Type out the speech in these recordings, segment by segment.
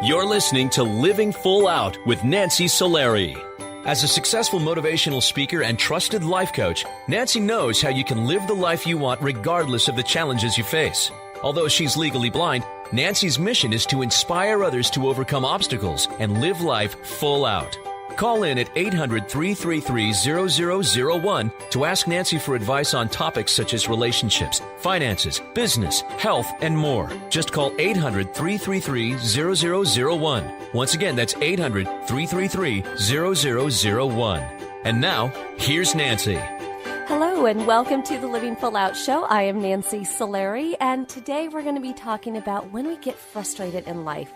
You're listening to Living Full Out with Nancy Solari. As a successful motivational speaker and trusted life coach, Nancy knows how you can live the life you want regardless of the challenges you face. Although she's legally blind, Nancy's mission is to inspire others to overcome obstacles and live life full out. Call in at 800-333-0001 to ask Nancy for advice on topics such as relationships, finances, business, health, and more. Just call 800-333-0001. Once again, that's 800-333-0001. And now, here's Nancy. Hello and welcome to the Living Full Out Show. I am Nancy Solari, and today we're going to be talking about when we get frustrated in life.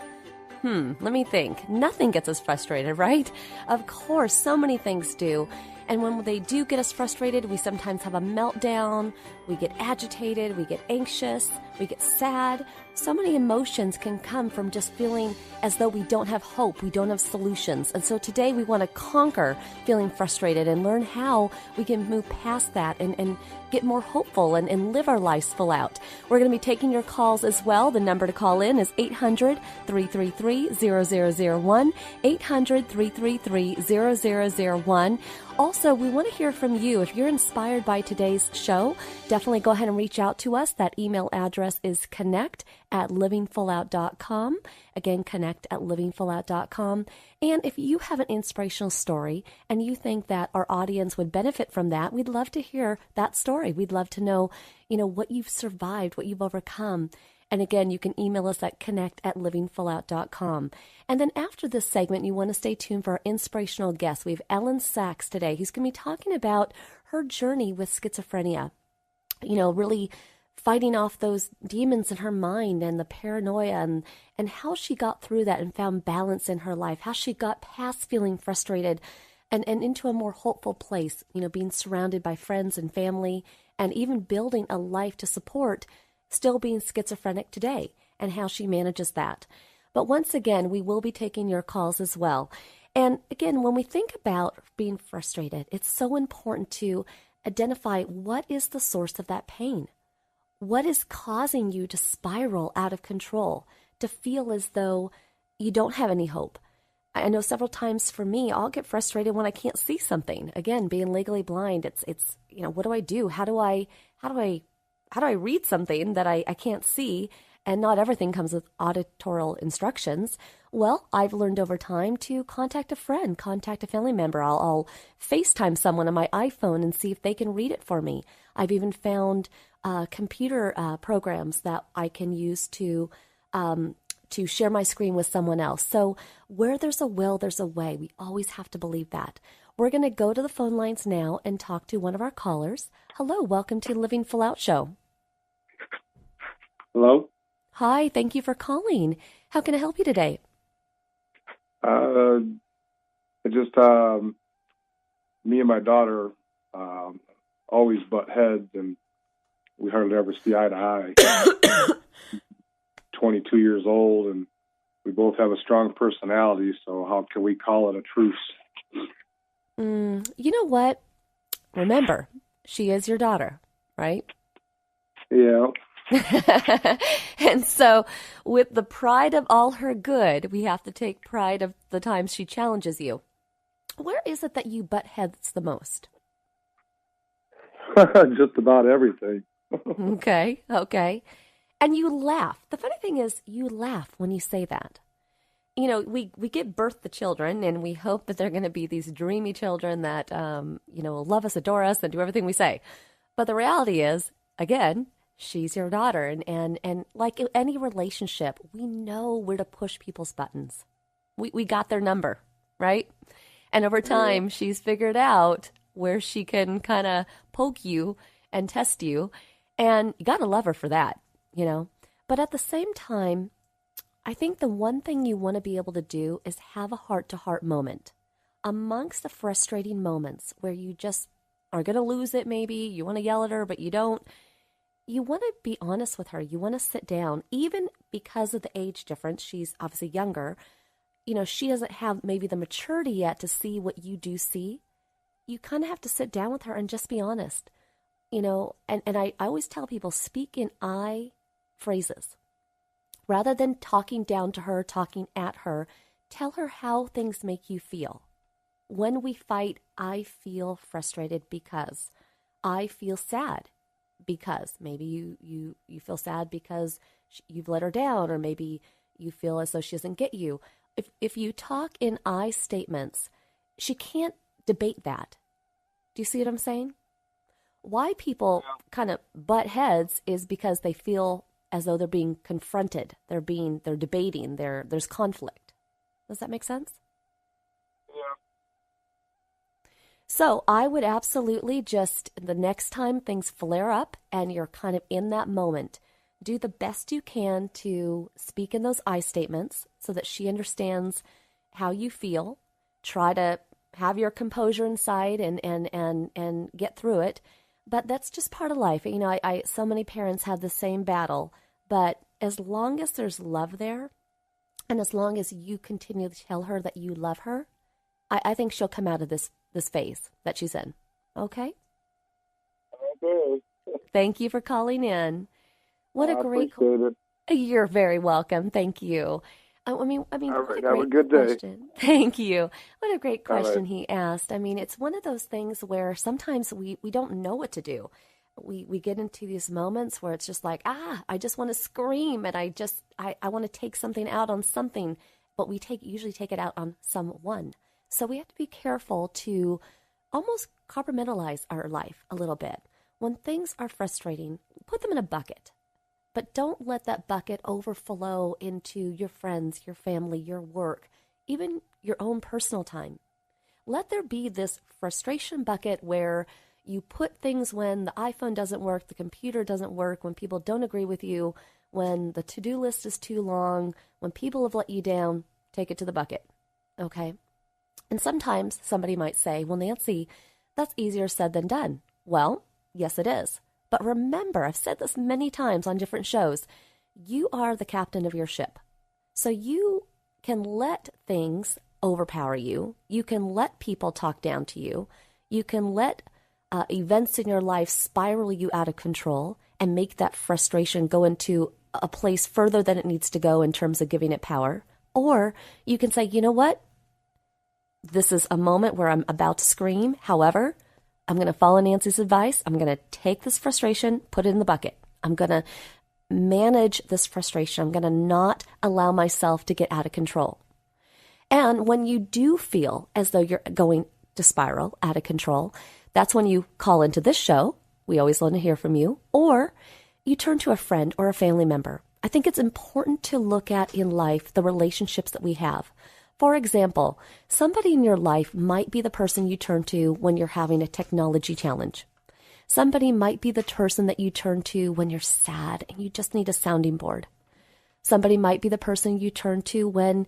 Let me think. Nothing gets us frustrated, right? Of course, so many things do. And when they do get us frustrated, we sometimes have a meltdown, we get agitated, we get anxious, we get sad. So many emotions can come from just feeling as though we don't have hope, we don't have solutions. And so today we want to conquer feeling frustrated and learn how we can move past that and get more hopeful and live our lives full out. We're going to be taking your calls as well. The number to call in is 800-333-0001, 800-333-0001. Also, we want to hear from you. If you're inspired by today's show, definitely go ahead and reach out to us. That email address is connect@livingfullout.com. Again, connect@livingfullout.com. And if you have an inspirational story and you think that our audience would benefit from that, we'd love to hear that story. We'd love to know, what you've survived, what you've overcome. And again, you can email us at connect@livingfullout.com. And then after this segment, you want to stay tuned for our inspirational guest. We have Elyn Saks today. He's going to be talking about her journey with schizophrenia. Really fighting off those demons in her mind and the paranoia and how she got through that and found balance in her life, how she got past feeling frustrated and into a more hopeful place, being surrounded by friends and family and even building a life to support still being schizophrenic today and how she manages that. But once again, we will be taking your calls as well. And again, when we think about being frustrated, it's so important to identify what is the source of that pain. What is causing you to spiral out of control, to feel as though you don't have any hope? I know several times for me, I'll get frustrated when I can't see something. Again, being legally blind, it's what do I do? How do I read something that I can't see? And not everything comes with auditorial instructions. Well, I've learned over time to contact a friend, contact a family member. I'll FaceTime someone on my iPhone and see if they can read it for me. I've even found computer programs that I can use to share my screen with someone else. So where there's a will, there's a way. We always have to believe that. We're going to go to the phone lines now and talk to one of our callers. Hello, welcome to Living Full Out Show. Hello? Hi, thank you for calling. How can I help you today? Me and my daughter always butt heads, and we hardly ever see eye to eye. 22 years old, and we both have a strong personality, so how can we call it a truce? You know what? Remember, she is your daughter, right? Yeah. And so with the pride of all her good, we have to take pride of the times she challenges you. Where is it that you butt heads the most? Just about everything. Okay. And you laugh. The funny thing is you laugh when you say that. We give birth to children, and we hope that they're going to be these dreamy children that, will love us, adore us, and do everything we say. But the reality is, again, she's your daughter. And like in any relationship, we know where to push people's buttons. We got their number, right? And over time, she's figured out where she can kind of poke you and test you. And you got to love her for that, But at the same time, I think the one thing you want to be able to do is have a heart-to-heart moment. Amongst the frustrating moments where you just are going to lose it maybe, you want to yell at her, but you don't. You want to be honest with her. You want to sit down, even because of the age difference. She's obviously younger. She doesn't have maybe the maturity yet to see what you do see. You kind of have to sit down with her and just be honest. And I always tell people, speak in I phrases. Rather than talking down to her, talking at her, tell her how things make you feel. When we fight, I feel frustrated because I feel sad because maybe you feel sad because you've let her down, or maybe you feel as though she doesn't get you. If you talk in I statements, she can't debate that. Do you see what I'm saying? Why people kind of butt heads is because they feel as though they're being confronted. They're debating. There's conflict. Does that make sense? Yeah. So I would absolutely just, the next time things flare up and you're kind of in that moment, do the best you can to speak in those I statements so that she understands how you feel. Try to have your composure inside and get through it. But that's just part of life. You know, I so many parents have the same battle, but as long as there's love there, and as long as you continue to tell her that you love her, I think she'll come out of this phase that she's in. Okay? Okay. Thank you for calling in. What a great appreciate it. You're very welcome. Thank you. I mean, All what right, a have great a good day. question. Thank you. What a great All question right. he asked. I mean, it's one of those things where sometimes we don't know what to do. We get into these moments where it's just like, I just want to scream, and I want to take something out on something, but we usually take it out on someone. So we have to be careful to almost compartmentalize our life a little bit. When things are frustrating, put them in a bucket. But don't let that bucket overflow into your friends, your family, your work, even your own personal time. Let there be this frustration bucket where you put things when the iPhone doesn't work, the computer doesn't work, when people don't agree with you, when the to-do list is too long, when people have let you down, take it to the bucket. Okay? And sometimes somebody might say, well, Nancy, that's easier said than done. Well, yes, it is. But remember, I've said this many times on different shows, you are the captain of your ship. So you can let things overpower you. You can let people talk down to you. You can let events in your life spiral you out of control and make that frustration go into a place further than it needs to go in terms of giving it power. Or you can say, you know what? This is a moment where I'm about to scream. However, I'm going to follow Nancy's advice. I'm going to take this frustration, put it in the bucket. I'm going to manage this frustration. I'm going to not allow myself to get out of control. And when you do feel as though you're going to spiral out of control, that's when you call into this show. We always want to hear from you. Or you turn to a friend or a family member. I think it's important to look at in life the relationships that we have. For example, somebody in your life might be the person you turn to when you're having a technology challenge. Somebody might be the person that you turn to when you're sad and you just need a sounding board. Somebody might be the person you turn to when,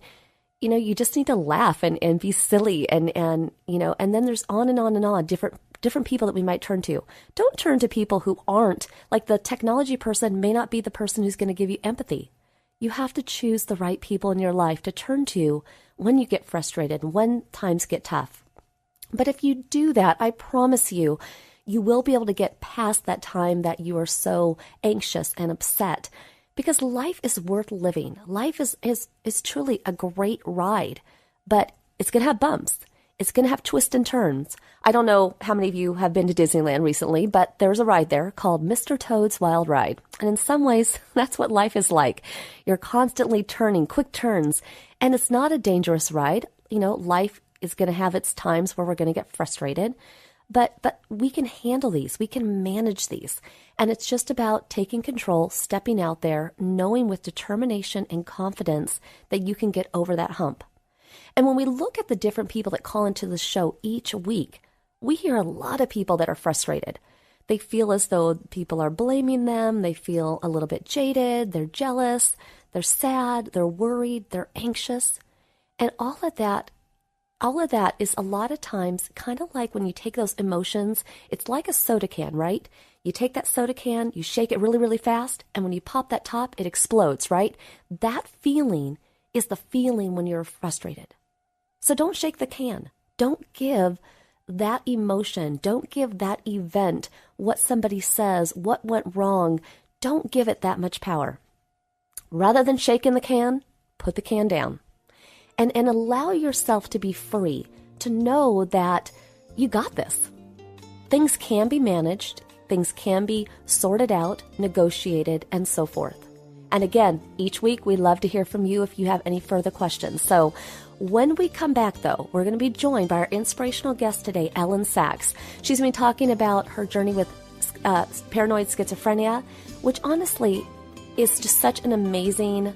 you just need to laugh and be silly and then there's on and on and on, different people that we might turn to. Don't turn to people who aren't, like the technology person may not be the person who's going to give you empathy. You have to choose the right people in your life to turn to when you get frustrated, when times get tough. But if you do that, I promise you, you will be able to get past that time that you are so anxious and upset, because life is worth living. Life is truly a great ride, but it's going to have bumps. It's going to have twists and turns. I don't know how many of you have been to Disneyland recently, but there's a ride there called Mr. Toad's Wild Ride. And in some ways, that's what life is like. You're constantly turning, quick turns, and it's not a dangerous ride. Life is going to have its times where we're going to get frustrated, but we can handle these. We can manage these. And it's just about taking control, stepping out there, knowing with determination and confidence that you can get over that hump. And when we look at the different people that call into the show each week, we hear a lot of people that are frustrated. They feel as though people are blaming them. They feel a little bit jaded. They're jealous. They're sad. They're worried. They're anxious. And all of that is a lot of times kind of like when you take those emotions, it's like a soda can, right? You take that soda can, you shake it really, really fast, and when you pop that top, it explodes, right? That feeling is the feeling when you're frustrated. So don't shake the can. Don't give that emotion, don't give that event, what somebody says, what went wrong, don't give it that much power. Rather than shaking the can, put the can down. And allow yourself to be free, to know that you got this. Things can be managed, things can be sorted out, negotiated, and so forth. And again, each week we love to hear from you if you have any further questions. So when we come back, though, we're going to be joined by our inspirational guest today, Elyn Saks. She's been talking about her journey with paranoid schizophrenia, which honestly is just such an amazing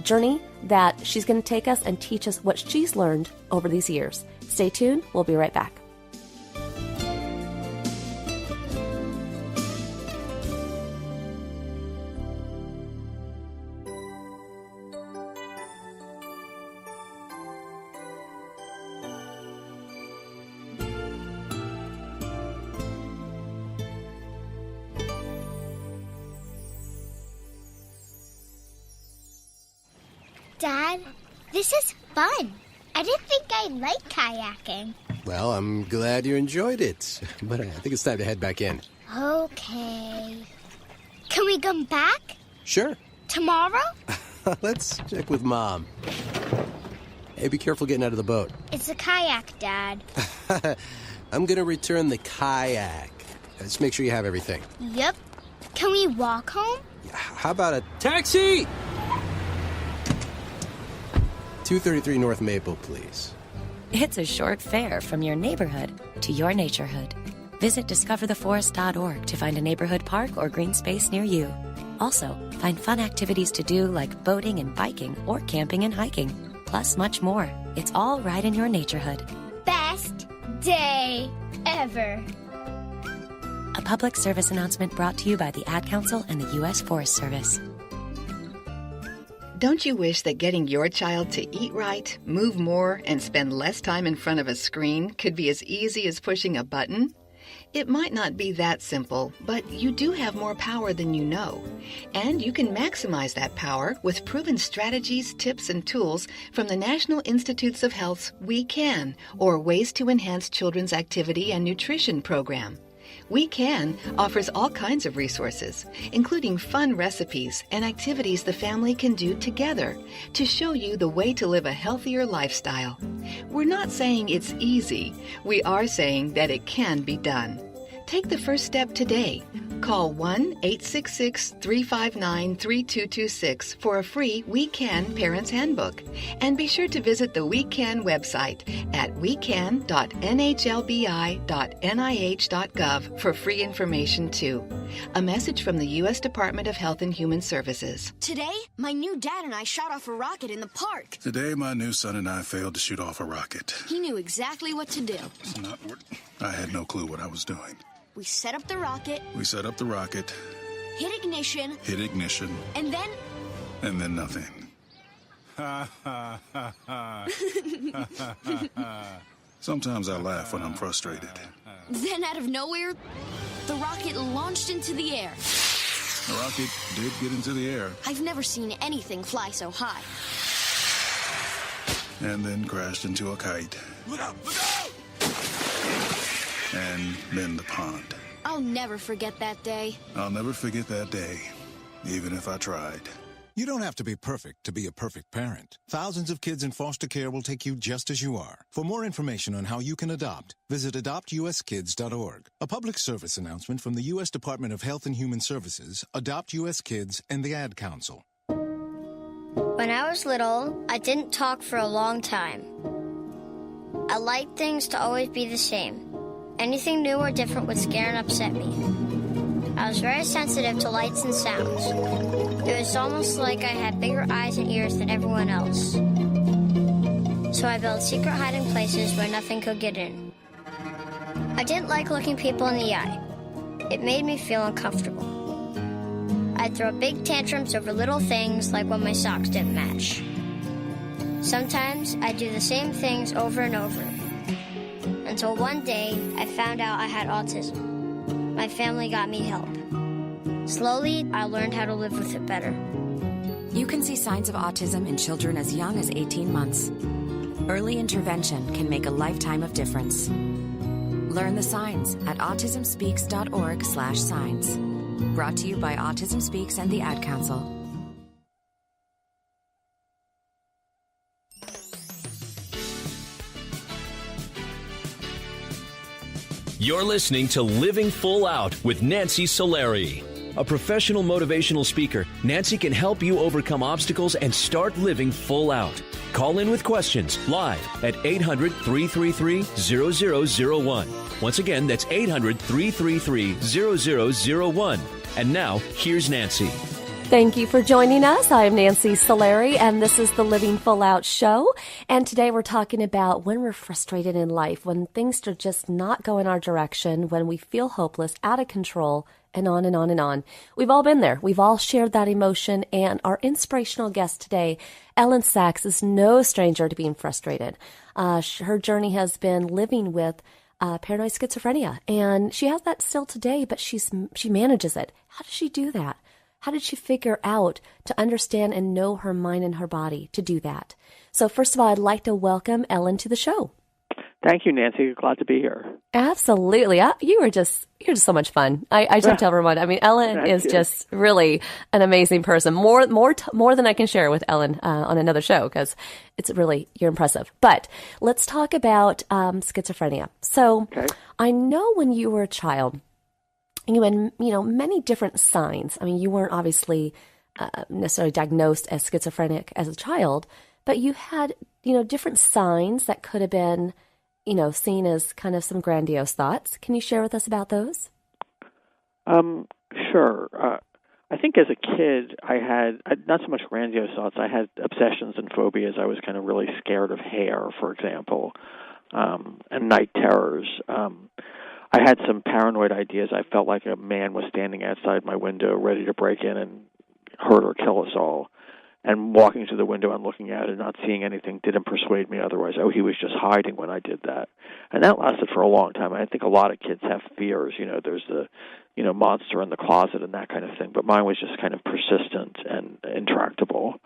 journey that she's going to take us and teach us what she's learned over these years. Stay tuned. We'll be right back. Dad, this is fun. I didn't think I'd like kayaking. Well, I'm glad you enjoyed it, but I think it's time to head back in. Okay. Can we come back? Sure. Tomorrow? Let's check with Mom. Hey, be careful getting out of the boat. It's a kayak, Dad. I'm gonna return the kayak. Just make sure you have everything. Yep. Can we walk home? How about a taxi? 233 North Maple, please. It's a short fare from your neighborhood to your naturehood. Visit discovertheforest.org to find a neighborhood park or green space near you. Also, find fun activities to do like boating and biking or camping and hiking, plus much more. It's all right in your naturehood. Best day ever. A public service announcement brought to you by the Ad Council and the U.S. Forest Service. Don't you wish that getting your child to eat right, move more, and spend less time in front of a screen could be as easy as pushing a button? It might not be that simple, but you do have more power than you know. And you can maximize that power with proven strategies, tips, and tools from the National Institutes of Health's We Can, or Ways to Enhance Children's Activity and Nutrition program. We Can offers all kinds of resources, including fun recipes and activities the family can do together to show you the way to live a healthier lifestyle. We're not saying it's easy. We are saying that it can be done. Take the first step today. Call 1-866-359-3226 for a free We Can Parents Handbook. And be sure to visit the We Can website at wecan.nhlbi.nih.gov for free information too. A message from the U.S. Department of Health and Human Services. Today, my new dad and I shot off a rocket in the park. Today, my new son and I failed to shoot off a rocket. He knew exactly what to do. I had no clue what I was doing. We set up the rocket. Hit ignition. And then nothing. Sometimes I laugh when I'm frustrated. Then out of nowhere, the rocket launched into the air. The rocket did get into the air. I've never seen anything fly so high. And then crashed into a kite. Look out! Look out! And then the pond. I'll never forget that day. I'll never forget that day, even if I tried. You don't have to be perfect to be a perfect parent. Thousands of kids in foster care will take you just as you are. For more information on how you can adopt, visit adoptuskids.org. A public service announcement from the U.S. Department of Health and Human Services, Adopt U.S. Kids, and the Ad Council. When I was little, I didn't talk for a long time. I liked things to always be the same. Anything new or different would scare and upset me. I was very sensitive to lights and sounds. It was almost like I had bigger eyes and ears than everyone else. So I built secret hiding places where nothing could get in. I didn't like looking people in the eye. It made me feel uncomfortable. I'd throw big tantrums over little things like when my socks didn't match. Sometimes I'd do the same things over and over. Until one day, I found out I had autism. My family got me help. Slowly, I learned how to live with it better. You can see signs of autism in children as young as 18 months. Early intervention can make a lifetime of difference. Learn the signs at autismspeaks.org/signs. Brought to you by Autism Speaks and the Ad Council. You're listening to Living Full Out with Nancy Solari. A professional motivational speaker, Nancy can help you overcome obstacles and start living full out. Call in with questions live at 800-333-0001. Once again, that's 800-333-0001. And now, here's Nancy. Thank you for joining us. I'm Nancy Solari, and this is the Living Full Out show. And today we're talking about when we're frustrated in life, when things are just not going our direction, when we feel hopeless, out of control, and on and on and on. We've all been there. We've all shared that emotion, and our inspirational guest today, Elyn Saks, is no stranger to being frustrated. Her journey has been living with paranoid schizophrenia, and she has that still today, but she manages it. How does she do that? How did she figure out to understand and know her mind and her body to do that? So first of all, I'd like to welcome Elyn to the show. Thank you, Nancy. Glad to be here. Absolutely. You're just so much fun. I should tell everyone. I mean, Elyn is just really an amazing person. More than I can share with Elyn on another show, because you're impressive. But let's talk about schizophrenia. So I know when you were a child, you had, many different signs. I mean, you weren't obviously necessarily diagnosed as schizophrenic as a child, but you had, different signs that could have been, seen as kind of some grandiose thoughts. Can you share with us about those? Sure. I think as a kid, I had not so much grandiose thoughts. I had obsessions and phobias. I was kind of really scared of hair, for example, and night terrors. I had some paranoid ideas. I felt like a man was standing outside my window ready to break in and hurt or kill us all. And walking to the window and looking out and not seeing anything didn't persuade me otherwise. Oh, he was just hiding when I did that. And that lasted for a long time. I think a lot of kids have fears. There's the, monster in the closet and that kind of thing. But mine was just kind of persistent and intractable.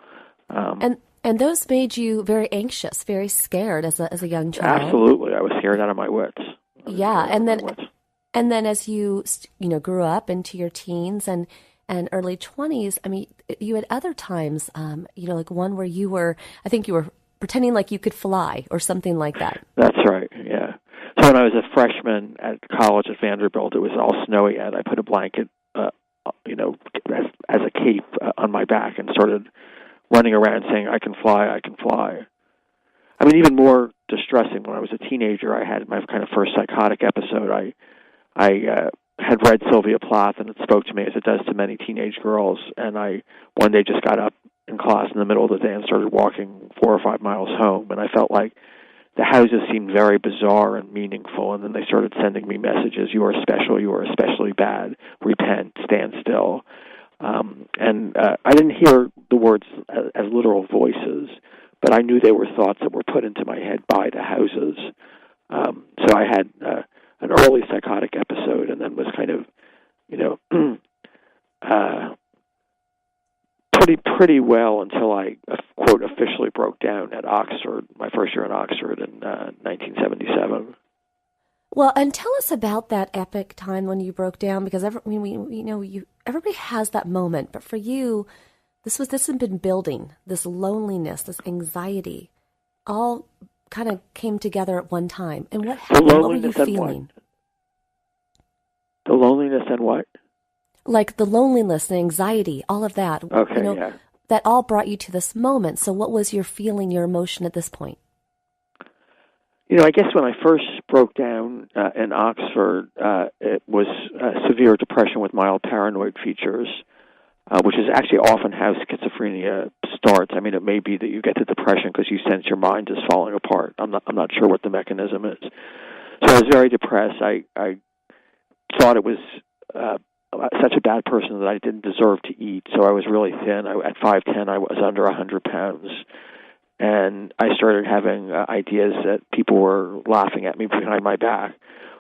And those made you very anxious, very scared as a young child. Absolutely. I was scared out of my wits. Yeah, and then as you grew up into your teens and early 20s, I mean, you had other times, like one where you were pretending like you could fly or something like that. That's right. Yeah. So when I was a freshman at college at Vanderbilt, it was all snowy out. I put a blanket, as a cape on my back and started running around saying, "I can fly, I can fly." I mean, even more distressing, when I was a teenager, I had my kind of first psychotic episode. I had read Sylvia Plath, and it spoke to me as it does to many teenage girls, and I one day just got up in class in the middle of the day and started walking 4 or 5 miles home, and I felt like the houses seemed very bizarre and meaningful, and then they started sending me messages: "You are special, you are especially bad, repent, stand still." I didn't hear the words as literal voices, but I knew they were thoughts that were put into my head by the houses. So I had an early psychotic episode, and then was kind of, pretty well until I, quote, officially broke down at Oxford, my first year in Oxford in 1977. Well, and tell us about that epic time when you broke down, because everybody has that moment, but for you, this has been building, this loneliness, this anxiety, all kind of came together at one time. And what happened? What were you feeling? The loneliness and what? Like the loneliness, the anxiety, all of that. Okay, yeah. That all brought you to this moment. So what was your feeling, your emotion at this point? I guess when I first broke down in Oxford, it was severe depression with mild paranoid features, which is actually often how schizophrenia starts. I mean, it may be that you get the depression because you sense your mind is falling apart. I'm not sure what the mechanism is. So I was very depressed. I thought it was such a bad person that I didn't deserve to eat. So I was really thin. At 5'10", I was under 100 pounds. And I started having ideas that people were laughing at me behind my back,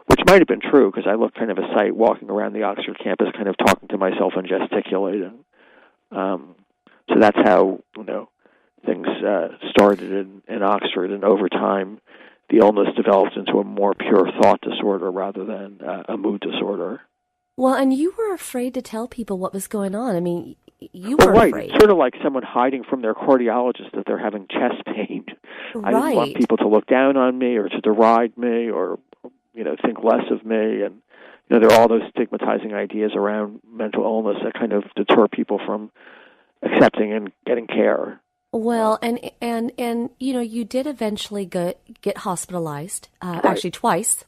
which might have been true because I looked kind of a sight walking around the Oxford campus, kind of talking to myself and gesticulating. So that's how things started in Oxford, and over time, the illness developed into a more pure thought disorder rather than a mood disorder. Well, and you were afraid to tell people what was going on. I mean, you were afraid. It's sort of like someone hiding from their cardiologist that they're having chest pain. Right. I didn't want people to look down on me or to deride me or think less of me. And, there are all those stigmatizing ideas around mental illness that kind of deter people from accepting and getting care. Well, and you did eventually get hospitalized, actually twice.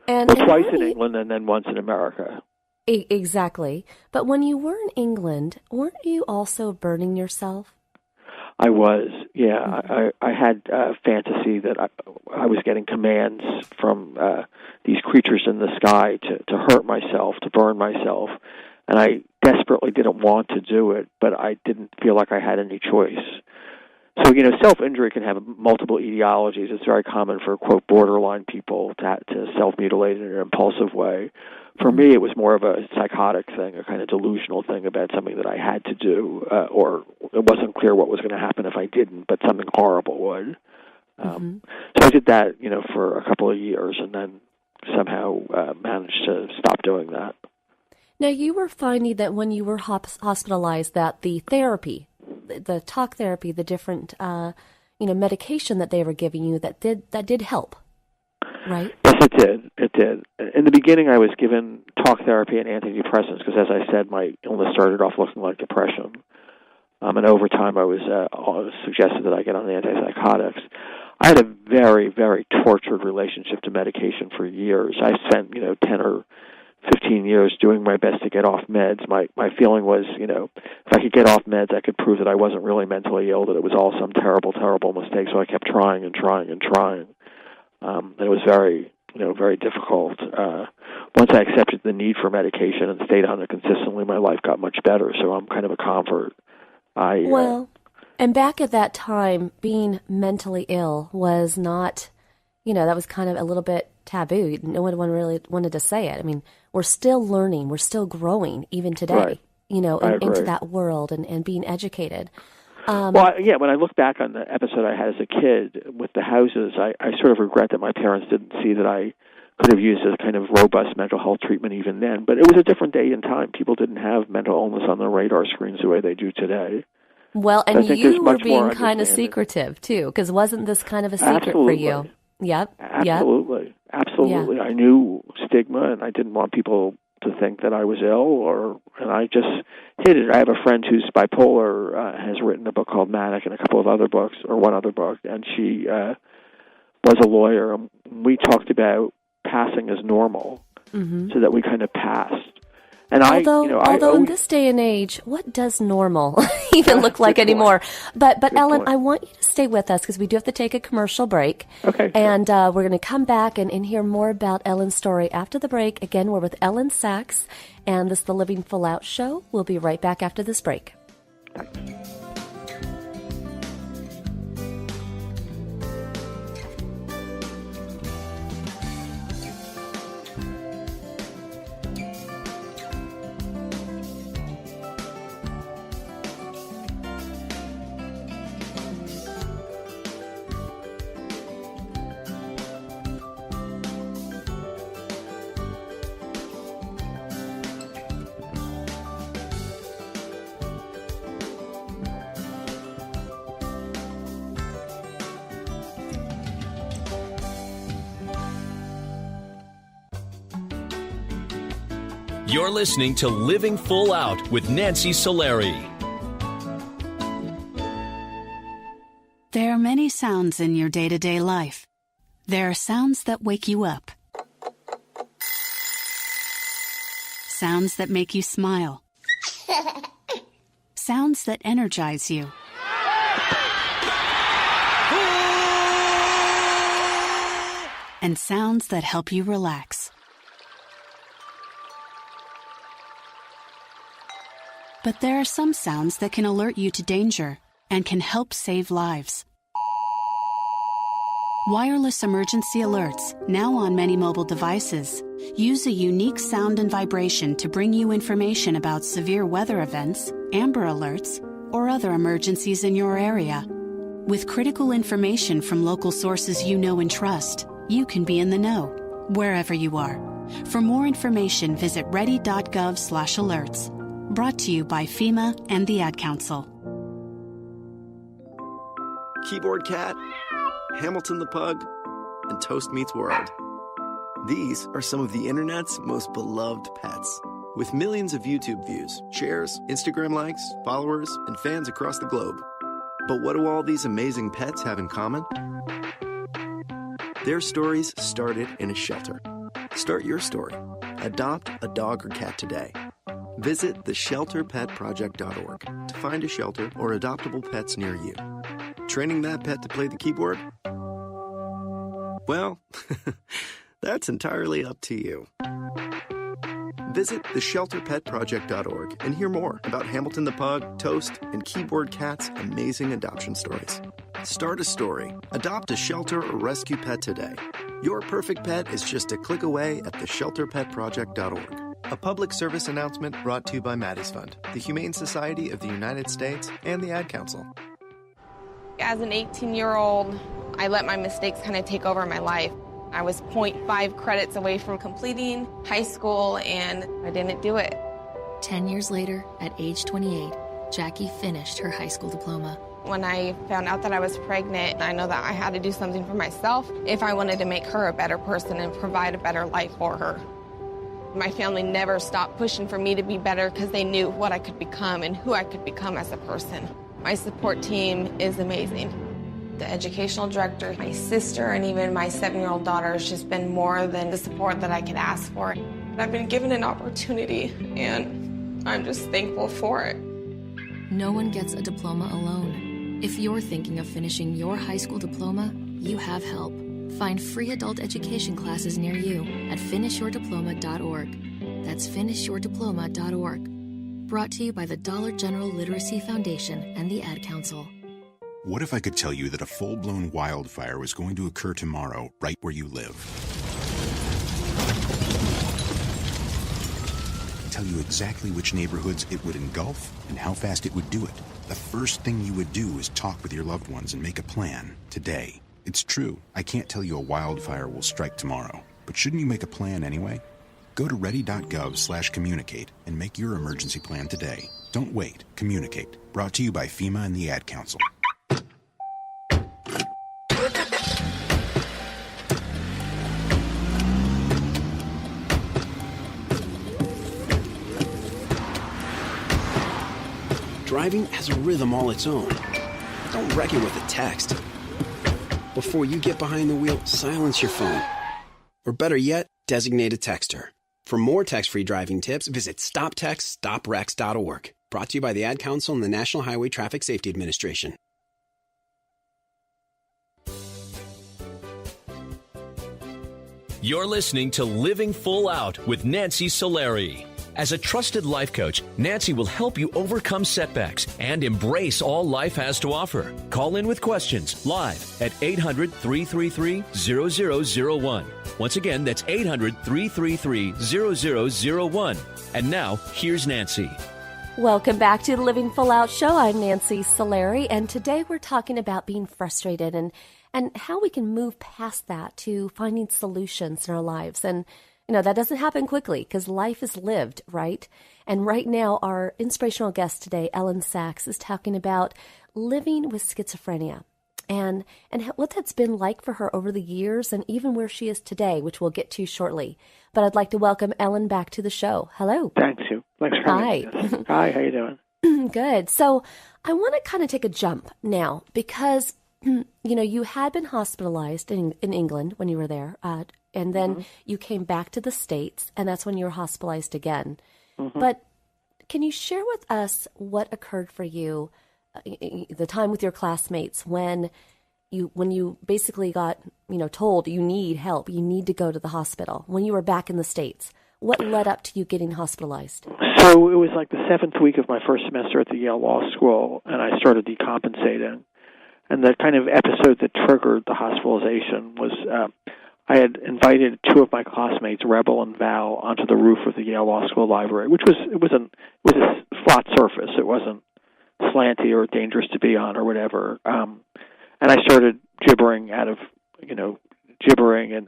Twice in England and then once in America. Exactly. But when you were in England, weren't you also burning yourself? I was, yeah. Mm-hmm. I had a fantasy that I was getting commands from these creatures in the sky to hurt myself, to burn myself. And I desperately didn't want to do it, but I didn't feel like I had any choice. So, self-injury can have multiple etiologies. It's very common for, quote, borderline people to self-mutilate in an impulsive way. For me, it was more of a psychotic thing, a kind of delusional thing about something that I had to do, or it wasn't clear what was going to happen if I didn't, but something horrible would. So I did that, for a couple of years, and then somehow managed to stop doing that. Now, you were finding that when you were hospitalized, that the therapy, the talk therapy, the different, medication that they were giving you, that did help, right? Yes, it did. In the beginning, I was given talk therapy and antidepressants because, as I said, my illness started off looking like depression. And over time, I was suggested that I get on the antipsychotics. I had a very, very tortured relationship to medication for years. I spent, 10 or 15 years doing my best to get off meds. My feeling was, if I could get off meds, I could prove that I wasn't really mentally ill, that it was all some terrible, terrible mistake. So I kept trying and trying and trying. And it was very, very difficult. Once I accepted the need for medication and stayed on it consistently, my life got much better. So I'm kind of a convert. And back at that time, being mentally ill was not, that was kind of a little bit taboo. No one really wanted to say it. I mean, we're still learning, we're still growing even today, right. into that world and being educated. When I look back on the episode I had as a kid with the houses, I sort of regret that my parents didn't see that I could have used a kind of robust mental health treatment even then. But it was a different day and time. People didn't have mental illness on their radar screens the way they do today. Well, and you were being kind of secretive, too, because wasn't this kind of a secret for you? Yep. Absolutely. Yeah. I knew stigma, and I didn't want people to think that I was ill, and I just hid it. I have a friend who's bipolar, has written a book called Manic and a couple of other books, or one other book, and she was a lawyer. And we talked about passing as normal, so that we kind of passed. And although in this day and age, what does normal even look like anymore? But Elyn, I want you to stay with us because we do have to take a commercial break. Okay. And we're going to come back and hear more about Elyn's story after the break. Again, we're with Elyn Saks, and this is the Living Full Out Show. We'll be right back after this break. You're listening to Living Full Out with Nancy Solari. There are many sounds in your day-to-day life. There are sounds that wake you up. Sounds that make you smile. Sounds that energize you. And sounds that help you relax. But there are some sounds that can alert you to danger and can help save lives. Wireless emergency alerts, now on many mobile devices, use a unique sound and vibration to bring you information about severe weather events, Amber Alerts, or other emergencies in your area. With critical information from local sources you know and trust, you can be in the know, wherever you are. For more information, visit ready.gov/alerts. Brought to you by FEMA and the Ad Council. Keyboard Cat, Hamilton the Pug, and Toast Meets World. These are some of the internet's most beloved pets. With millions of YouTube views, shares, Instagram likes, followers, and fans across the globe. But what do all these amazing pets have in common? Their stories started in a shelter. Start your story. Adopt a dog or cat today. Visit theshelterpetproject.org to find a shelter or adoptable pets near you. Training that pet to play the keyboard? Well, that's entirely up to you. Visit theshelterpetproject.org and hear more about Hamilton the Pug, Toast, and Keyboard Cat's amazing adoption stories. Start a story. Adopt a shelter or rescue pet today. Your perfect pet is just a click away at theshelterpetproject.org. A public service announcement brought to you by Maddie's Fund, the Humane Society of the United States, and the Ad Council. As an 18-year-old, I let my mistakes kind of take over my life. I was 0.5 credits away from completing high school, and I didn't do it. 10 years later, at age 28, Jackie finished her high school diploma. When I found out that I was pregnant, I know that I had to do something for myself if I wanted to make her a better person and provide a better life for her. My family never stopped pushing for me to be better because they knew what I could become and who I could become as a person. My support team is amazing. The educational director, my sister, and even my 7-year-old daughter has just been more than the support that I could ask for. I've been given an opportunity, and I'm just thankful for it. No one gets a diploma alone. If you're thinking of finishing your high school diploma, you have help. Find free adult education classes near you at finishyourdiploma.org. That's finishyourdiploma.org. Brought to you by the Dollar General Literacy Foundation and the Ad Council. What if I could tell you that a full-blown wildfire was going to occur tomorrow right where you live? Tell you exactly which neighborhoods it would engulf and how fast it would do it. The first thing you would do is talk with your loved ones and make a plan today. It's true, I can't tell you a wildfire will strike tomorrow, but shouldn't you make a plan anyway? Go to ready.gov/communicate and make your emergency plan today. Don't wait. Communicate. Brought to you by FEMA and the Ad Council. Driving has a rhythm all its own. Don't wreck it with a text. Before you get behind the wheel, silence your phone. Or better yet, designate a texter. For more text-free driving tips, visit stoptextstoprex.org. Brought to you by the Ad Council and the National Highway Traffic Safety Administration. You're listening to Living Full Out with Nancy Solari. As a trusted life coach, Nancy will help you overcome setbacks and embrace all life has to offer. Call in with questions live at 800-333-0001. Once again, that's 800-333-0001. And now, here's Nancy. Welcome back to the Living Full Out Show. I'm Nancy Solari, and today we're talking about being frustrated and how we can move past that to finding solutions in our lives. And you know, that doesn't happen quickly because life is lived, right? And right now, our inspirational guest today, Elyn Saks, is talking about living with schizophrenia and what that's been like for her over the years and even where she is today, which we'll get to shortly. But I'd like to welcome Elyn back to the show. Hello. Thanks, Sue. Thanks for having me. Hi, how you doing? Good. So I want to kind of take a jump now because, you know, you had been hospitalized in England when you were there, and then you came back to the States, and that's when you were hospitalized again. But can you share with us what occurred for you, the time with your classmates when you basically got, you know, told you need help, you need to go to the hospital when you were back in the States? What led up to you getting hospitalized? So it was like the 7th week of my first semester at the Yale Law School, and I started decompensating. And the kind of episode that triggered the hospitalization was I had invited 2 of my classmates, Rebel and Val, onto the roof of the Yale Law School library, which was a flat surface. It wasn't slanty or dangerous to be on or whatever. And I started gibbering and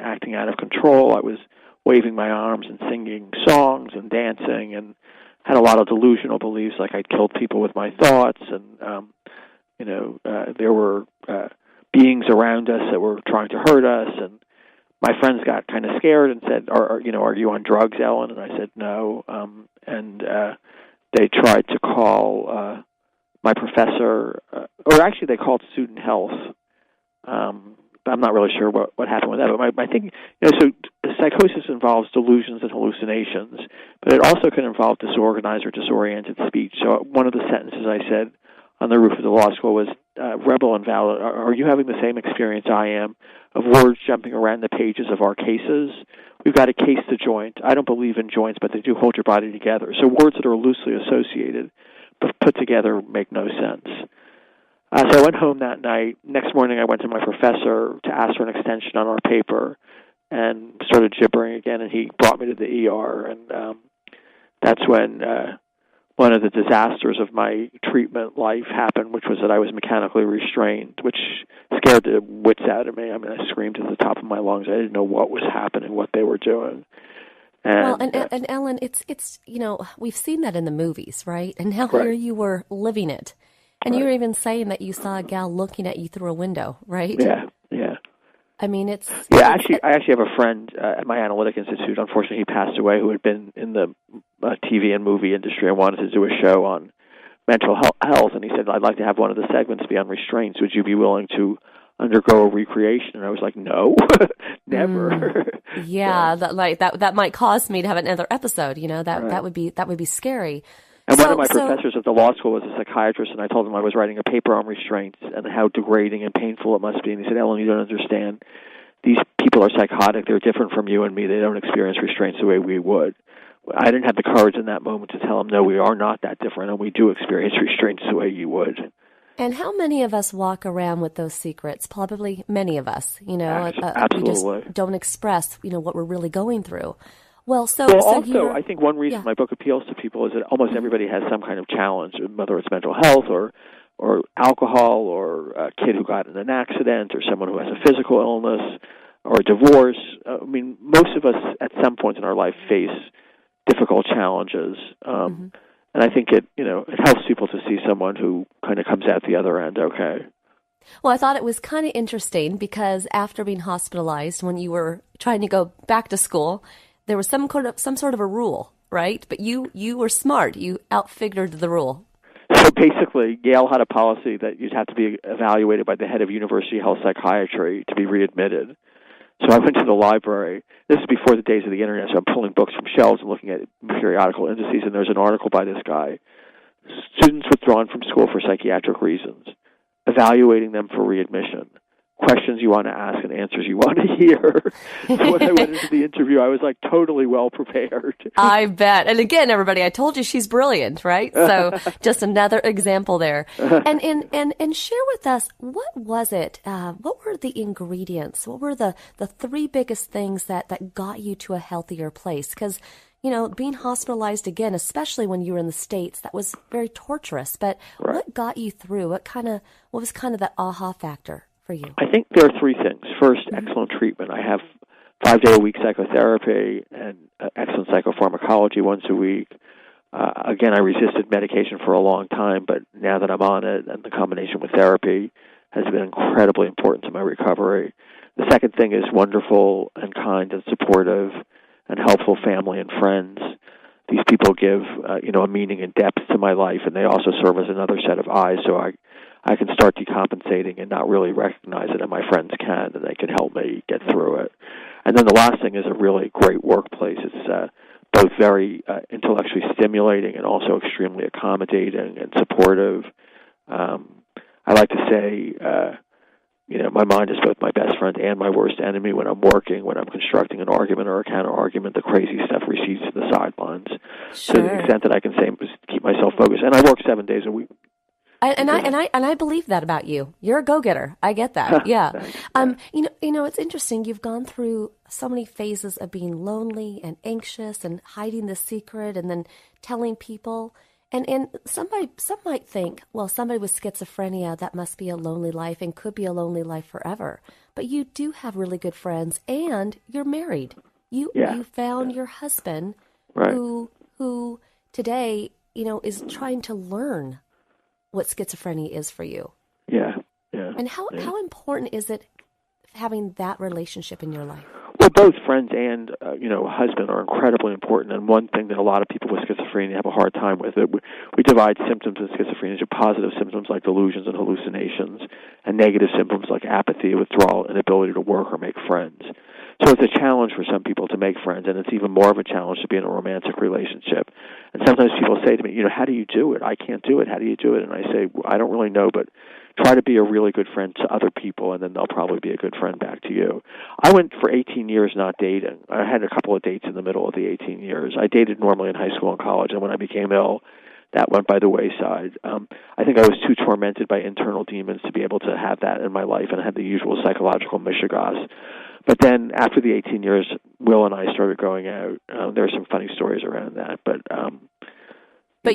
acting out of control. I was waving my arms and singing songs and dancing, and had a lot of delusional beliefs, like I'd killed people with my thoughts, and there were beings around us that were trying to hurt us, and my friends got kind of scared and said, "Are you on drugs, Elyn?" And I said, "No." And they tried to call my professor, or actually they called student health. I'm not really sure what happened with that, but my thing, so psychosis involves delusions and hallucinations, but it also can involve disorganized or disoriented speech. So one of the sentences I said on the roof of the law school was, "Rebel and valid, are you having the same experience I am of words jumping around the pages of our cases? We've got a case to joint. I don't believe in joints, but they do hold your body together." So words that are loosely associated but put together make no sense. So I went home that night. Next morning I went to my professor to ask for an extension on our paper and started gibbering again, and he brought me to the ER. And that's when one of the disasters of my treatment life happened, which was that I was mechanically restrained, which scared the wits out of me. I mean, I screamed at the top of my lungs. I didn't know what was happening, what they were doing. And Elyn, it's we've seen that in the movies, right? And now here you were living it. And you were even saying that you saw a gal looking at you through a window, right? Yeah. I mean, it's... Yeah, I actually have a friend at my analytic institute. Unfortunately, he passed away, who had been in the TV and movie industry and wanted to do a show on mental health. And he said, "I'd like to have one of the segments be on restraints. Would you be willing to undergo a recreation?" And I was like, "No, never." Yeah, that might cause me to have another episode. That would be scary. And one of my professors at the law school was a psychiatrist, and I told him I was writing a paper on restraints and how degrading and painful it must be. And he said, "Elyn, you don't understand. These people are psychotic. They're different from you and me. They don't experience restraints the way we would." I didn't have the courage in that moment to tell him, "No, we are not that different, and we do experience restraints the way you would." And how many of us walk around with those secrets? Probably many of us. Absolutely. We just don't express, what we're really going through. Also, I think one reason my book appeals to people is that almost everybody has some kind of challenge, whether it's mental health or alcohol, or a kid who got in an accident, or someone who has a physical illness or a divorce. I mean, most of us at some point in our life face difficult challenges. And I think it helps people to see someone who kind of comes out the other end okay. Well, I thought it was kind of interesting because after being hospitalized, when you were trying to go back to school, there was some sort of a rule, right? But you were smart. You outfigured the rule. So basically, Yale had a policy that you'd have to be evaluated by the head of university health psychiatry to be readmitted. So I went to the library. This is before the days of the internet, so I'm pulling books from shelves and looking at periodical indices, and there's an article by this guy, "Students withdrawn from school for psychiatric reasons, evaluating them for readmission. Questions you want to ask and answers you want to hear." So when I went into the interview, I was like totally well prepared. I bet. And again, everybody, I told you she's brilliant, right? So just another example there. And share with us, what was it? What were the ingredients? What were the three biggest things that got you to a healthier place? Because being hospitalized again, especially when you were in the States, that was very torturous. But what got you through? What was kind of that aha factor for you? I think there are three things. First, excellent treatment. I have 5-day-a-week psychotherapy and excellent psychopharmacology once a week. Again, I resisted medication for a long time, but now that I'm on it, and the combination with therapy has been incredibly important to my recovery. The second thing is wonderful and kind and supportive and helpful family and friends. These people give, a meaning and depth to my life, and they also serve as another set of eyes, so I can start decompensating and not really recognize it, and my friends can, and they can help me get through it. And then the last thing is a really great workplace. It's both very intellectually stimulating and also extremely accommodating and supportive. I like to say, my mind is both my best friend and my worst enemy when I'm working, when I'm constructing an argument or a counter-argument. The crazy stuff recedes to the sidelines. Sure. To the extent that I can say, keep myself focused. And I work 7 days a week. I believe that about you. You're a go-getter. I get that. Yeah. It's interesting. You've gone through so many phases of being lonely and anxious and hiding the secret and then telling people. And some might think, well, somebody with schizophrenia, that must be a lonely life and could be a lonely life forever. But you do have really good friends, and you're married. You found your husband, right, who today, is trying to learn what schizophrenia is for you. Yeah. And how important is it having that relationship in your life? Well, both friends and husband are incredibly important. And one thing that a lot of people with schizophrenia have a hard time with it, we divide symptoms of schizophrenia into positive symptoms like delusions and hallucinations, and negative symptoms like apathy, withdrawal, inability to work or make friends. So it's a challenge for some people to make friends, and it's even more of a challenge to be in a romantic relationship. And sometimes people say to me, how do you do it? I can't do it. How do you do it? And I say, I don't really know, but try to be a really good friend to other people, and then they'll probably be a good friend back to you. I went for 18 years not dating. I had a couple of dates in the middle of the 18 years. I dated normally in high school and college, and when I became ill, that went by the wayside. I think I was too tormented by internal demons to be able to have that in my life, and I had the usual psychological mishigas. But then after the 18 years, Will and I started going out. There are some funny stories around that, but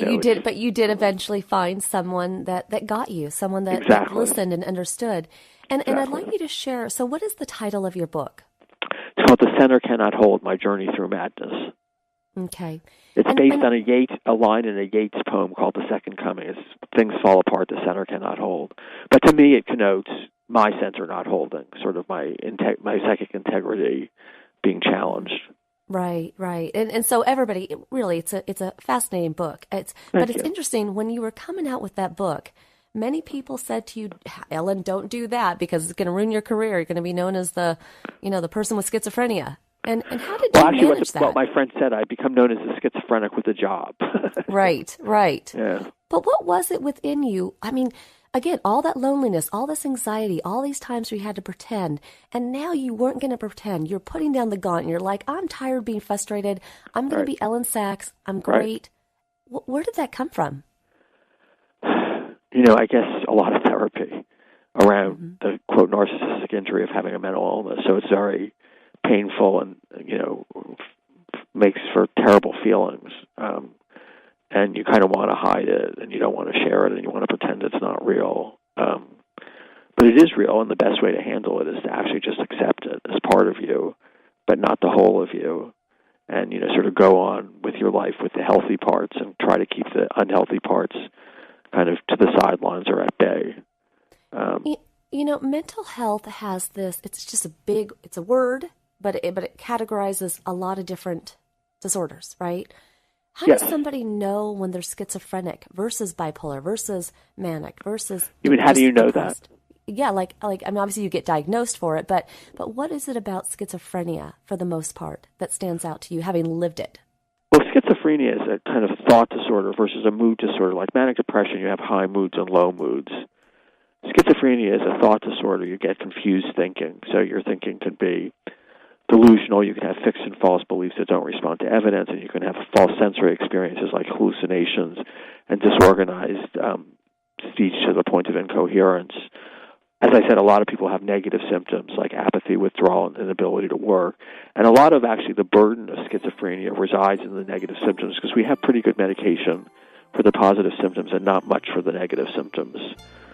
you did eventually find someone that got you, someone that listened and understood. And I'd like you to share, so what is the title of your book? It's called The Center Cannot Hold, My Journey Through Madness. Okay. It's based on a line in a Yeats poem called The Second Coming. It's things fall apart, the center cannot hold. But to me, it connotes my center not holding, sort of my psychic integrity being challenged. Right. And so everybody, really, it's a fascinating book. It's interesting, when you were coming out with that book, many people said to you, Elyn, don't do that because it's going to ruin your career. You're going to be known as the person with schizophrenia. And how did you manage that? Well, my friend said I'd become known as a schizophrenic with a job. Right. Yeah. But what was it within you? I mean, again, all that loneliness, all this anxiety, all these times where you had to pretend, and now you weren't going to pretend. You're putting down the gauntlet. You're like, I'm tired of being frustrated. I'm going to be Elyn Saks. I'm great. Right. Where did that come from? I guess a lot of therapy around the, quote, narcissistic injury of having a mental illness. So it's very painful and, makes for terrible feelings. And you kind of want to hide it, and you don't want to share it, and you want to pretend it's not real. But it is real, and the best way to handle it is to actually just accept it as part of you, but not the whole of you. And, sort of go on with your life with the healthy parts and try to keep the unhealthy parts kind of to the sidelines or at bay. Mental health has this, it's a word, but it categorizes a lot of different disorders, right? How does somebody know when they're schizophrenic versus bipolar versus manic versus... You mean, how do you know depressed? That? Yeah, obviously you get diagnosed for it, but what is it about schizophrenia, for the most part, that stands out to you, having lived it? Well, schizophrenia is a kind of thought disorder versus a mood disorder. Like manic depression, you have high moods and low moods. Schizophrenia is a thought disorder. You get confused thinking. So your thinking could be delusional. You can have fixed and false beliefs that don't respond to evidence, and you can have false sensory experiences like hallucinations and disorganized speech to the point of incoherence. As I said, a lot of people have negative symptoms like apathy, withdrawal, and inability to work. And a lot of actually the burden of schizophrenia resides in the negative symptoms because we have pretty good medication for the positive symptoms and not much for the negative symptoms.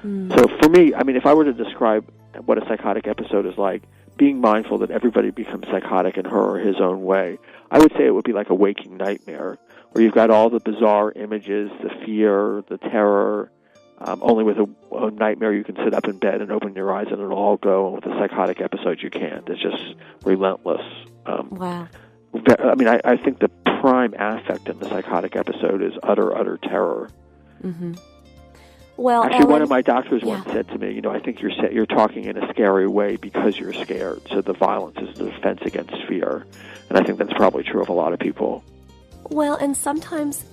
So for me, if I were to describe what a psychotic episode is like, being mindful that everybody becomes psychotic in her or his own way, I would say it would be like a waking nightmare, where you've got all the bizarre images, the fear, the terror. Only with a nightmare you can sit up in bed and open your eyes and it'll all go. And with a psychotic episode you can't. It's just relentless. Wow. I think the prime affect in the psychotic episode is utter terror. Mm-hmm. Well, actually, Elyn, one of my doctors once said to me, I think you're talking in a scary way because you're scared. So the violence is the defense against fear. And I think that's probably true of a lot of people. Well, and sometimes,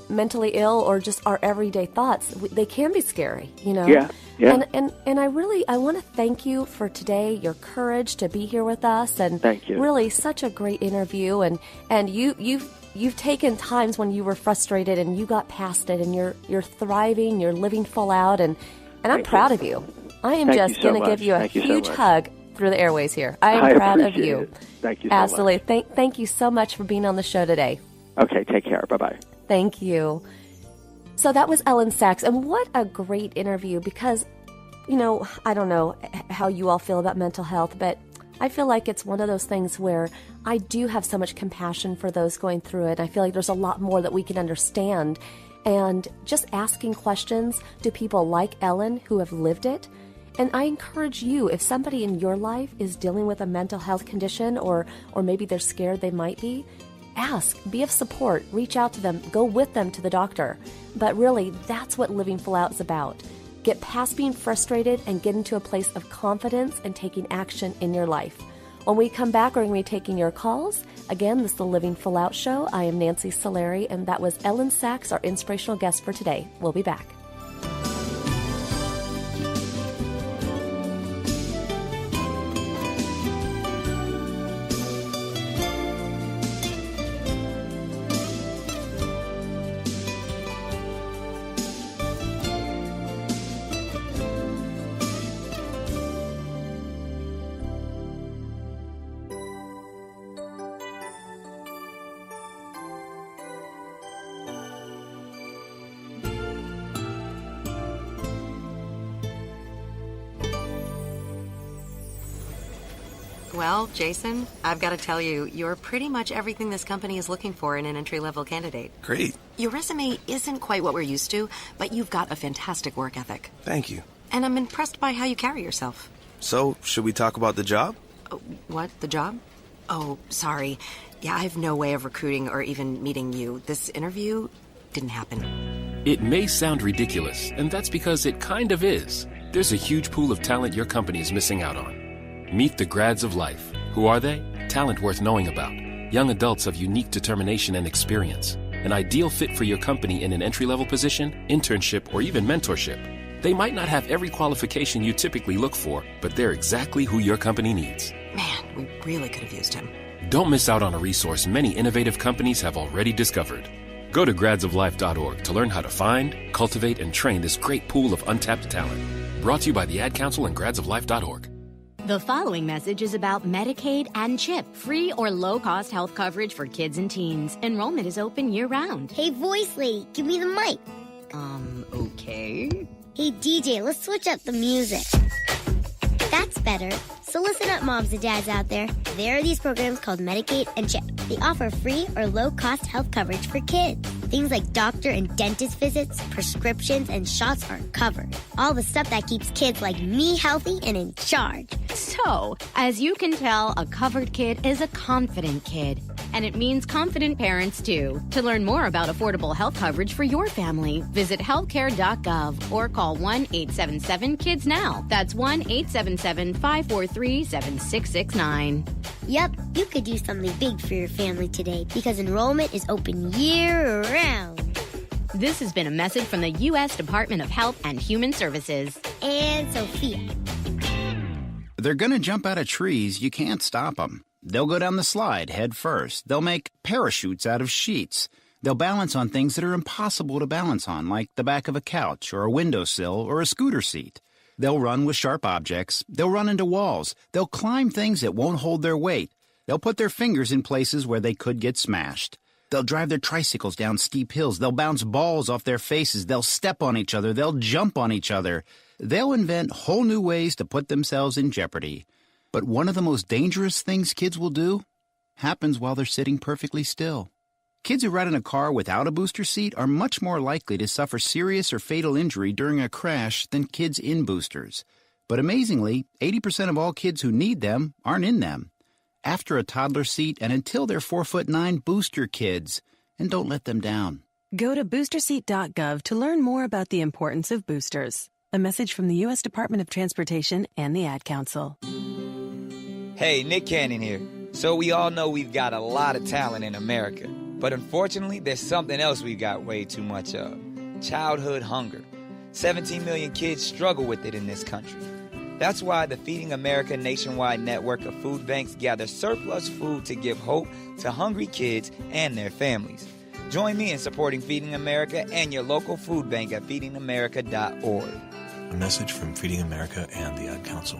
mentally ill or just our everyday thoughts, they can be scary, Yeah. And I want to thank you for today, your courage to be here with us. And thank you. Really such a great interview. And you've taken times when you were frustrated and you got past it, and you're thriving, you're living full out, and I'm proud of you. I am just going to give you a huge hug through the airways here. I am proud of you. Thank you so much. Absolutely. Thank you so much for being on the show today. Okay, take care. Bye-bye. Thank you. So that was Elyn Saks, and what a great interview because, I don't know how you all feel about mental health, but I feel like it's one of those things where I do have so much compassion for those going through it. I feel like there's a lot more that we can understand. And just asking questions to people like Elyn who have lived it And I encourage you, if somebody in your life is dealing with a mental health condition or maybe they're scared they might be, ask, be of support, reach out to them, go with them to the doctor. But really, that's what Living Full Out is about. Get past being frustrated and get into a place of confidence and taking action in your life. When we come back, we're going to be taking your calls. Again, this is the Living Full Out Show. I am Nancy Solari, and that was Elyn Saks, our inspirational guest for today. We'll be back. Well, Jason, I've got to tell you, you're pretty much everything this company is looking for in an entry-level candidate. Great. Your resume isn't quite what we're used to, but you've got a fantastic work ethic. Thank you. And I'm impressed by how you carry yourself. So, should we talk about the job? What? The job? Oh, sorry. Yeah, I have no way of recruiting or even meeting you. This interview didn't happen. It may sound ridiculous, and that's because it kind of is. There's a huge pool of talent your company is missing out on. Meet the grads of life. Who are they? Talent worth knowing about. Young adults of unique determination and experience. An ideal fit for your company in an entry-level position, internship, or even mentorship. They might not have every qualification you typically look for, but they're exactly who your company needs. Man, we really could have used him. Don't miss out on a resource many innovative companies have already discovered. Go to gradsoflife.org to learn how to find, cultivate, and train this great pool of untapped talent. Brought to you by the Ad Council and gradsoflife.org. The following message is about Medicaid and CHIP, free or low-cost health coverage for kids and teens. Enrollment is open year-round. Hey, voice lady, give me the mic. Okay. Hey, DJ, let's switch up the music. That's better. So listen up, moms and dads out there. There are these programs called Medicaid and CHIP. They offer free or low-cost health coverage for kids. Things like doctor and dentist visits, prescriptions, and shots are covered. All the stuff that keeps kids like me healthy and in charge. So, as you can tell, a covered kid is a confident kid. And it means confident parents, too. To learn more about affordable health coverage for your family, visit healthcare.gov or call 1-877-KIDS-NOW. That's 1-877-543-7669. Yep, you could do something big for your family today because enrollment is open year-round. This has been a message from the U.S. Department of Health and Human Services. And Sophia. They're gonna jump out of trees. You can't stop them. They'll go down the slide head first. They'll make parachutes out of sheets. They'll balance on things that are impossible to balance on, like the back of a couch or a windowsill or a scooter seat. They'll run with sharp objects. They'll run into walls. They'll climb things that won't hold their weight. They'll put their fingers in places where they could get smashed. They'll drive their tricycles down steep hills. They'll bounce balls off their faces. They'll step on each other. They'll jump on each other. They'll invent whole new ways to put themselves in jeopardy. But one of the most dangerous things kids will do happens while they're sitting perfectly still. Kids who ride in a car without a booster seat are much more likely to suffer serious or fatal injury during a crash than kids in boosters. But amazingly, 80% of all kids who need them aren't in them. After a toddler seat and until they're 4'9", booster kids, and don't let them down. Go to boosterseat.gov to learn more about the importance of boosters. A message from the U.S. Department of Transportation and the Ad Council. Hey, Nick Cannon here. So we all know we've got a lot of talent in America. But unfortunately, there's something else we've got way too much of. Childhood hunger. 17 million kids struggle with it in this country. That's why the Feeding America nationwide network of food banks gather surplus food to give hope to hungry kids and their families. Join me in supporting Feeding America and your local food bank at feedingamerica.org. A message from Feeding America and the Ad Council.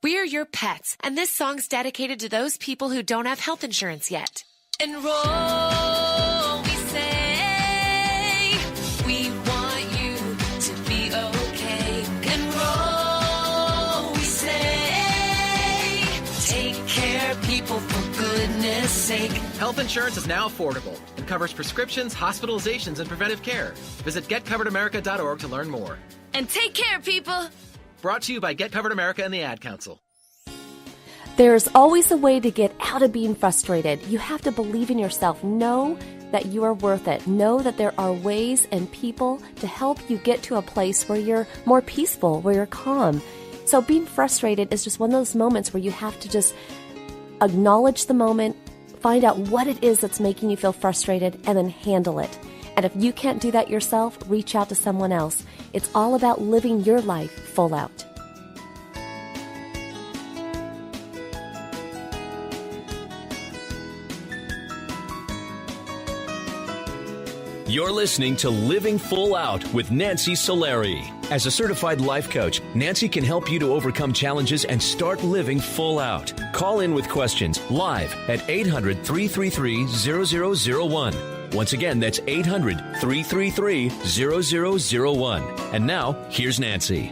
We're your pets, and this song's dedicated to those people who don't have health insurance yet. Enroll, we say. We want you to be okay. Enroll, we say. Take care, people, for goodness sake. Health insurance is now affordable and covers prescriptions, hospitalizations, and preventive care. Visit getcoveredamerica.org to learn more. And take care, people. brought to you by Get Covered America and the Ad Council. There's always a way to get out of being frustrated. You have to believe in yourself. Know that you are worth it. Know that there are ways and people to help you get to a place where you're more peaceful, where you're calm. So being frustrated is just one of those moments where you have to just acknowledge the moment, find out what it is that's making you feel frustrated, and then handle it. And if you can't do that yourself, reach out to someone else. It's all about living your life full out. You're listening to Living Full Out with Nancy Solari. As a certified life coach, Nancy can help you to overcome challenges and start living full out. Call in with questions live at 800-333-0001. Once again, that's 800-333-0001. And now, here's Nancy.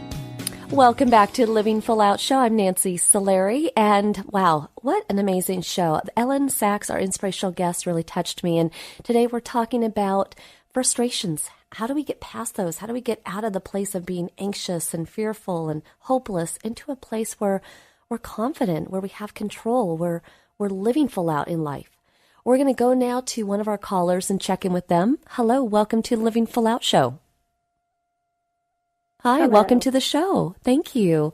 Welcome back to Living Full Out Show. I'm Nancy Solari, and wow, what an amazing show. Elyn Saks, our inspirational guest, really touched me, and today we're talking about frustrations. How do we get past those? How do we get out of the place of being anxious and fearful and hopeless into a place where we're confident, where we have control, where we're living full out in life? We're going to go now to one of our callers and check in with them. Hello, welcome to Living Full Out Show. Hi, Hello. Welcome to the show. Thank you.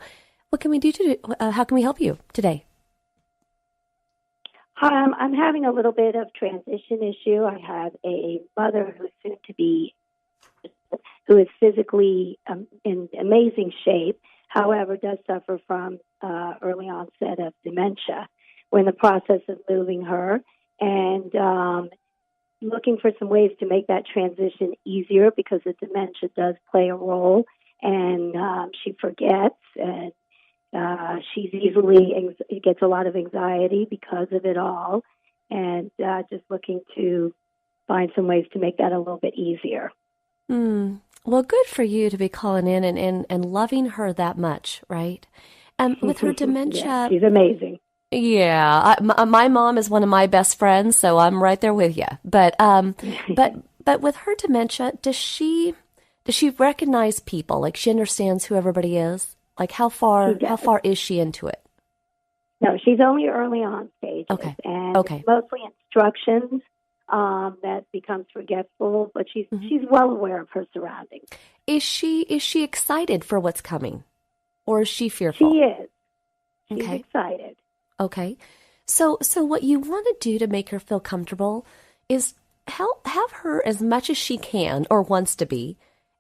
What can we do how can we help you today? I'm having a little bit of transition issue. I have a mother who is physically in amazing shape, however, does suffer from early onset of dementia. We're in the process of moving her and looking for some ways to make that transition easier because the dementia does play a role. And she forgets, and she's gets a lot of anxiety because of it all, and just looking to find some ways to make that a little bit easier. Well, good for you to be calling in and loving her that much, right? With her dementia... Yeah, she's amazing. Yeah, my mom is one of my best friends, so I'm right there with you. But with her dementia, does she recognize people? Like, she understands who everybody is? Like, how far is she into it? No, she's only early on stages. Okay. And it's mostly instructions that becomes forgetful, but she's well aware of her surroundings. Is she excited for what's coming? Or is she fearful? She is. She's excited. Okay. So what you want to do to make her feel comfortable is have her, as much as she can or wants to be,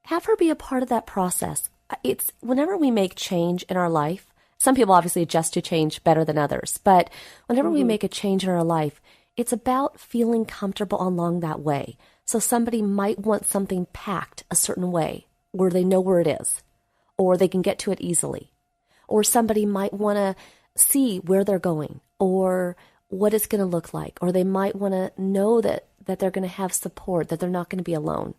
have her be a part of that process. It's whenever we make change in our life, some people obviously adjust to change better than others, but whenever we make a change in our life, it's about feeling comfortable along that way. So somebody might want something packed a certain way where they know where it is, or they can get to it easily. Or somebody might want to see where they're going or what it's going to look like, or they might want to know that they're going to have support, that they're not going to be alone.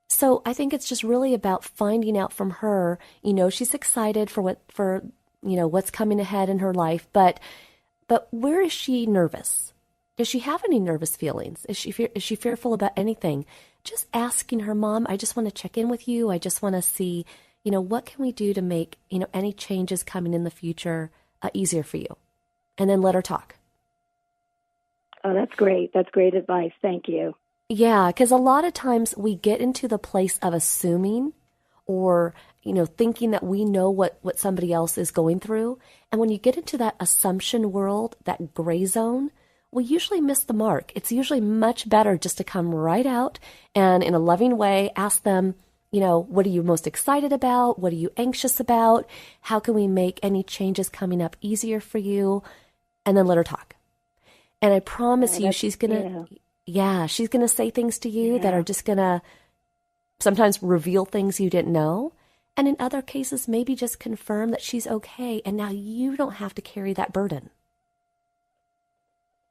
So I think it's just really about finding out from her, she's excited for what's coming ahead in her life, but where is she nervous? Does she have any nervous feelings? Is she fearful about anything? Just asking her, Mom, I just want to check in with you. I just want to see, what can we do to make, any changes coming in the future easier for you? And then let her talk. Oh, that's great. That's great advice. Thank you. Yeah, because a lot of times we get into the place of assuming or, thinking that we know what somebody else is going through. And when you get into that assumption world, that gray zone, we usually miss the mark. It's usually much better just to come right out and in a loving way ask them, what are you most excited about? What are you anxious about? How can we make any changes coming up easier for you? And then let her talk. And I promise you she's going to, she's going to say things to you that are just going to sometimes reveal things you didn't know. And in other cases, maybe just confirm that she's okay. And now you don't have to carry that burden.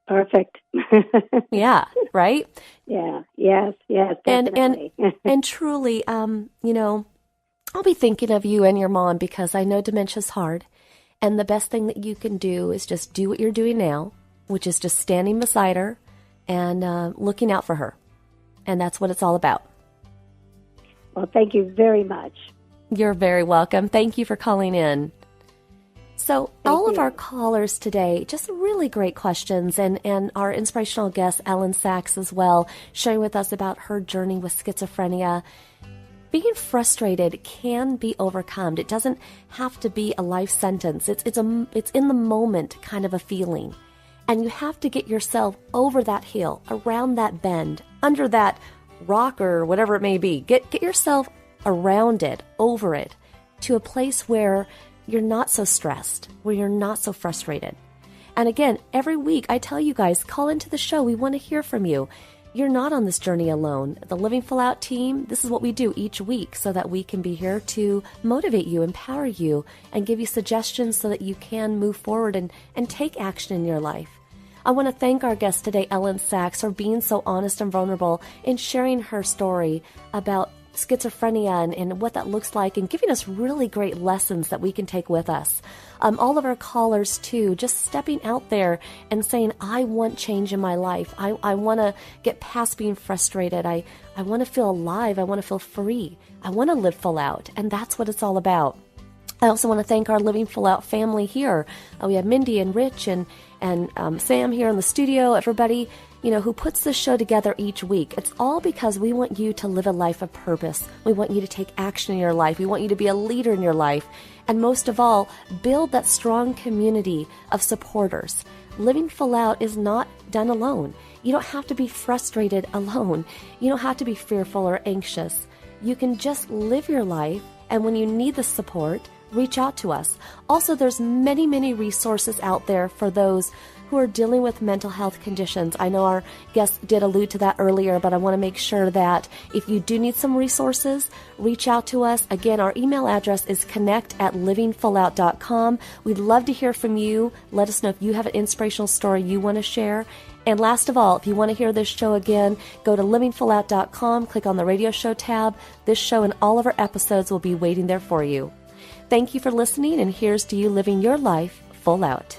Perfect. Yeah, right? Yeah, yes, definitely. And truly, I'll be thinking of you and your mom because I know dementia's hard. And the best thing that you can do is just do what you're doing now, which is just standing beside her and looking out for her. And that's what it's all about. Well, thank you very much. You're very welcome. Thank you for calling in. So all of our callers today, just really great questions, and our inspirational guest, Elyn Saks, as well, sharing with us about her journey with schizophrenia. Being frustrated can be overcome. It doesn't have to be a life sentence. It's in the moment kind of a feeling. And you have to get yourself over that hill, around that bend, under that rock or whatever it may be. Get yourself around it, over it, to a place where you're not so stressed, where you're not so frustrated. And again, every week I tell you guys, call into the show. We want to hear from you. You're not on this journey alone. The Living Full Out team, this is what we do each week so that we can be here to motivate you, empower you, and give you suggestions so that you can move forward and take action in your life. I want to thank our guest today, Elyn Saks, for being so honest and vulnerable in sharing her story about schizophrenia and what that looks like, and giving us really great lessons that we can take with us. All of our callers too, just stepping out there and saying, I want change in my life. I want to get past being frustrated. I want to feel alive. I want to feel free. I want to live full out. And that's what it's all about. I also want to thank our Living Full Out family here. We have Mindy and Rich and Sam here in the studio, everybody, who puts this show together each week. It's all because we want you to live a life of purpose. We want you to take action in your life. We want you to be a leader in your life. And most of all, build that strong community of supporters. Living Full Out is not done alone. You don't have to be frustrated alone. You don't have to be fearful or anxious. You can just live your life, and when you need the support, reach out to us. Also, there's many, many resources out there for those who are dealing with mental health conditions. I know our guest did allude to that earlier, but I want to make sure that if you do need some resources, reach out to us. Again, our email address is connect@livingfullout.com. We'd love to hear from you. Let us know if you have an inspirational story you want to share. And last of all, if you want to hear this show again, go to livingfullout.com, click on the radio show tab. This show and all of our episodes will be waiting there for you. Thank you for listening, and here's to you living your life full out.